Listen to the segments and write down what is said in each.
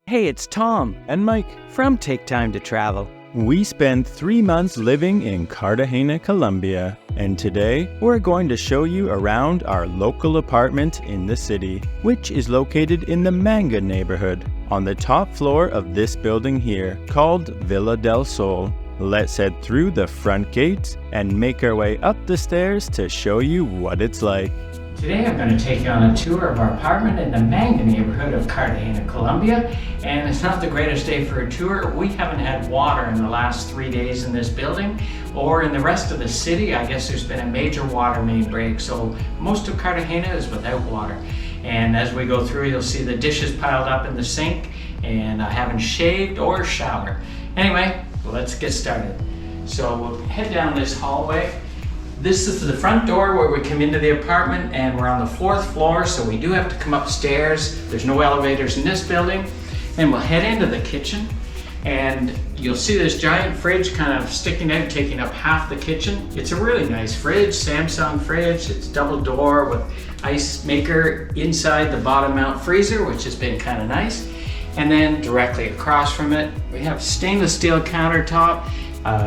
Hey, it's Tom and Mike from Take Time to Travel. We spent 3 months living in Cartagena, Colombia, and today we're going to show you around our local apartment in the city, which is located in the Manga neighborhood, on the top floor of this building here, called Villa del Sol. Let's head through the front gates and make our way up the stairs to show you what it's like. Today I'm going to take you on a tour of our apartment in the Manga neighborhood of Cartagena, Colombia. And it's not the greatest day for a tour. We haven't had water in the last 3 days in this building, or in the rest of the city. I guess there's been a major water main break, so most of Cartagena is without water. And as we go through, you'll see the dishes piled up in the sink, and I haven't shaved or showered. Anyway, let's get started. So we'll head down this hallway. This is the front door where we come into the apartment, and we're on the 4th floor, so we do have to come upstairs. There's no elevators in this building. And we'll head into the kitchen, and you'll see this giant fridge kind of sticking out, taking up half the kitchen. It's a really nice fridge, Samsung fridge. It's double door with ice maker inside the bottom mount freezer, which has been kind of nice. And then directly across from it, we have stainless steel countertop.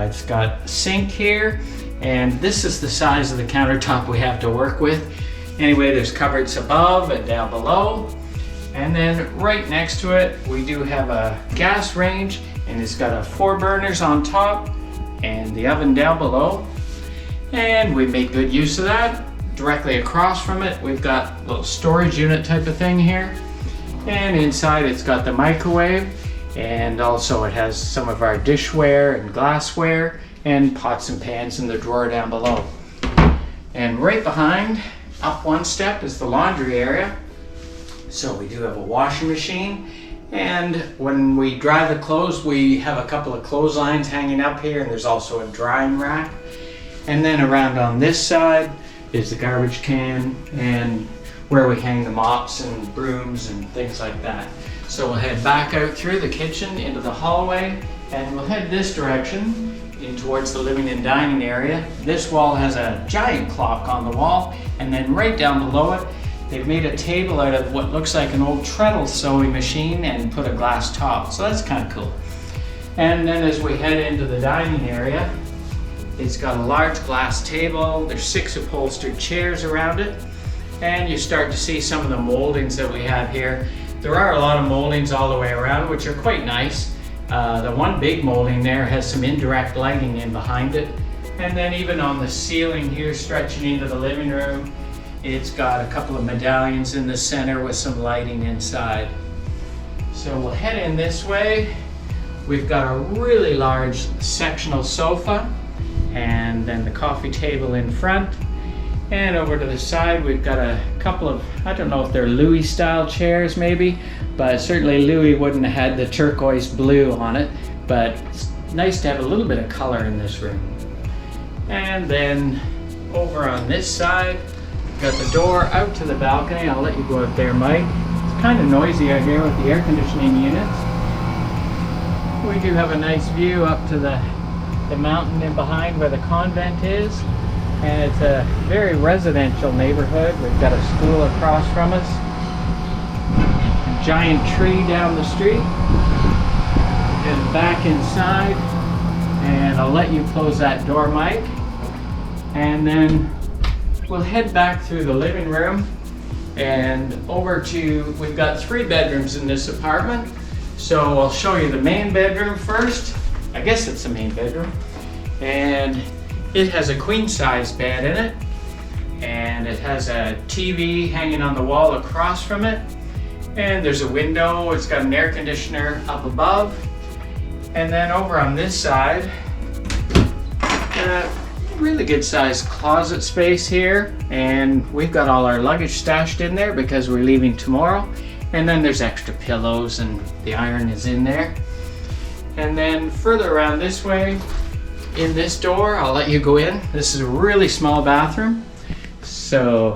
It's got a sink here. And this is the size of the countertop we have to work with. Anyway, there's cupboards above and down below. And then right next to it, we do have a gas range, and it's got 4 burners on top and the oven down below. And we make good use of that. Directly across from it, we've got a little storage unit type of thing here. And inside it's got the microwave, and also it has some of our dishware and glassware, and pots and pans in the drawer down below. And right behind, up 1 step, is the laundry area. So we do have a washing machine, and when we dry the clothes, we have a couple of clotheslines hanging up here, and there's also a drying rack. And then around on this side is the garbage can, and where we hang the mops and brooms and things like that. So we'll head back out through the kitchen into the hallway, and we'll head this direction in towards the living and dining area. This wall has a giant clock on the wall, and then right down below it, they've made a table out of what looks like an old treadle sewing machine and put a glass top, so that's kind of cool. And then as we head into the dining area, it's got a large glass table. There's 6 upholstered chairs around it, and you start to see some of the moldings that we have here. There are a lot of moldings all the way around, which are quite nice. The one big molding there has some indirect lighting in behind it. And then even on the ceiling here, stretching into the living room, it's got a couple of medallions in the center with some lighting inside. So we'll head in this way. We've got a really large sectional sofa, and then the coffee table in front. And over to the side, we've got a couple of, I don't know if they're Louis style chairs maybe, but certainly Louis wouldn't have had the turquoise blue on it, but it's nice to have a little bit of color in this room. And then over on this side, we've got the door out to the balcony. I'll let you go out there, Mike. It's kind of noisy out here with the air conditioning units. We do have a nice view up to the mountain in behind where the convent is. And it's a very residential neighborhood. We've got a school across from us, a giant tree down the street, and back inside. And I'll let you close that door, Mike. And then we'll head back through the living room and over to, we've got 3 bedrooms in this apartment. So I'll show you the main bedroom first. I guess it's the main bedroom. And it has a queen-size bed in it, and it has a TV hanging on the wall across from it, and there's a window. It's got an air conditioner up above. And then over on this side, really good sized closet space here, and we've got all our luggage stashed in there because we're leaving tomorrow. And then there's extra pillows, and the iron is in there. And then further around this way, in this door, I'll let you go in. This is a really small bathroom. So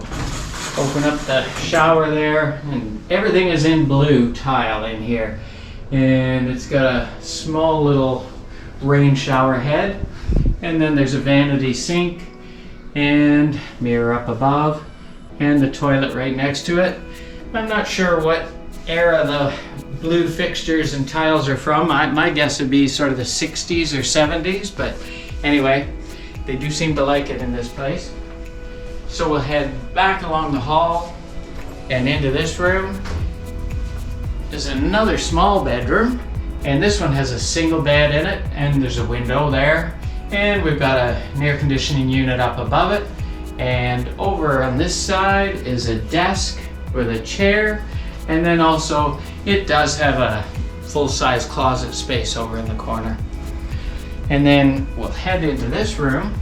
open up the shower there, and everything is in blue tile in here. And it's got a small little rain shower head. And then there's a vanity sink and mirror up above, and the toilet right next to it. I'm not sure what era the blue fixtures and tiles are from. My guess would be sort of the 60s or 70s, but anyway, they do seem to like it in this place. So we'll head back along the hall and into this room. There's another small bedroom, and this one has a single bed in it, and there's a window there. And we've got an air conditioning unit up above it. And over on this side is a desk with a chair. And then also it does have a full-size closet space over in the corner. And then we'll head into this room.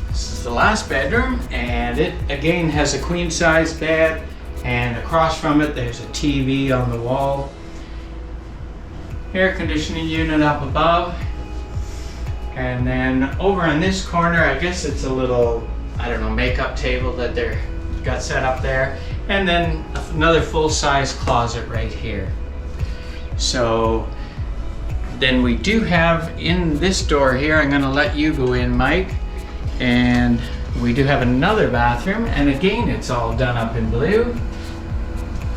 This is the last bedroom, and it again has a queen-size bed, and across from it there's a TV on the wall. Air conditioning unit up above. And then over in this corner, I guess it's a little, I don't know, makeup table that they're got set up there. And then another full-size closet right here. So then we do have in this door here, I'm gonna let you go in, Mike. And we do have another bathroom, and again, it's all done up in blue.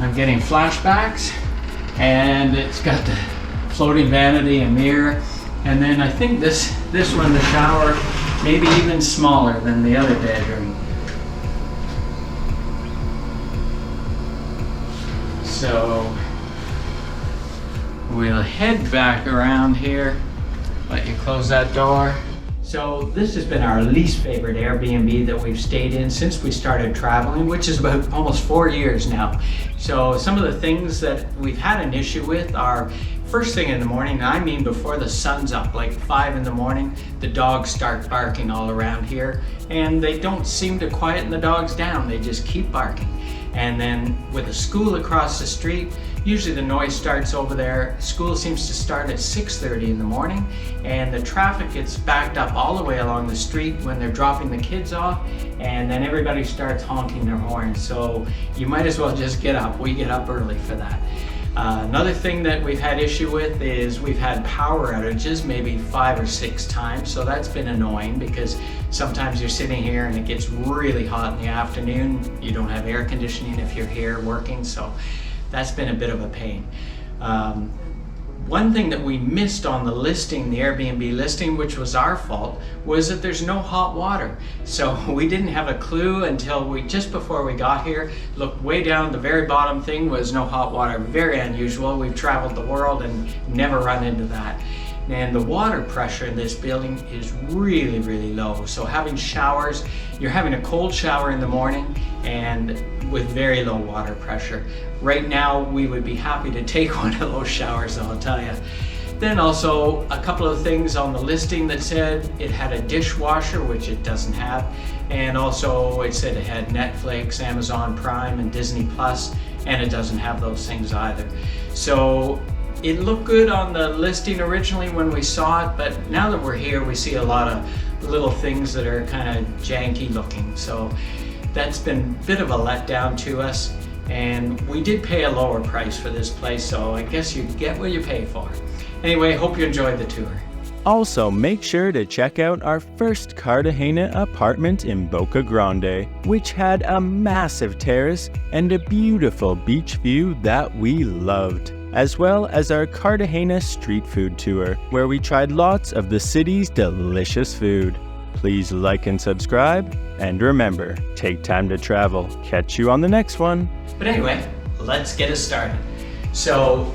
I'm getting flashbacks, and it's got the floating vanity and mirror. And then I think this one, the shower, maybe even smaller than the other bedroom. So we'll head back around here. Let you close that door. So this has been our least favorite Airbnb that we've stayed in since we started traveling, which is about almost 4 years now. So some of the things that we've had an issue with are first thing in the morning, and I mean before the sun's up, like 5 in the morning, the dogs start barking all around here, and they don't seem to quieten the dogs down. They just keep barking. And then with a school across the street, usually the noise starts over there. School seems to start at 6:30 in the morning, and the traffic gets backed up all the way along the street when they're dropping the kids off, and then everybody starts honking their horns. So you might as well just get up. We get up early for that. Another thing that we've had issue with is we've had power outages maybe 5 or 6 times, so that's been annoying because sometimes you're sitting here and it gets really hot in the afternoon. You don't have air conditioning if you're here working, so that's been a bit of a pain. One thing that we missed on the listing, the Airbnb listing, which was our fault, was that there's no hot water. So we didn't have a clue until just before we got here. Looked way down, the very bottom thing was no hot water. Very unusual. We've traveled the world and never run into that. And the water pressure in this building is really, really low. So having showers, you're having a cold shower in the morning and with very low water pressure. Right now, we would be happy to take one of those showers, I'll tell you. Then also a couple of things on the listing that said it had a dishwasher, which it doesn't have. And also it said it had Netflix, Amazon Prime, and Disney Plus, and it doesn't have those things either. So it looked good on the listing originally when we saw it, but now that we're here, we see a lot of little things that are kind of janky looking. So that's been a bit of a letdown to us, and we did pay a lower price for this place, so I guess you get what you pay for. Anyway, hope you enjoyed the tour. Also, make sure to check out our first Cartagena apartment in Boca Grande, which had a massive terrace and a beautiful beach view that we loved, as well as our Cartagena street food tour, where we tried lots of the city's delicious food. Please like and subscribe, and remember, take time to travel. Catch you on the next one. But anyway, let's get it started. So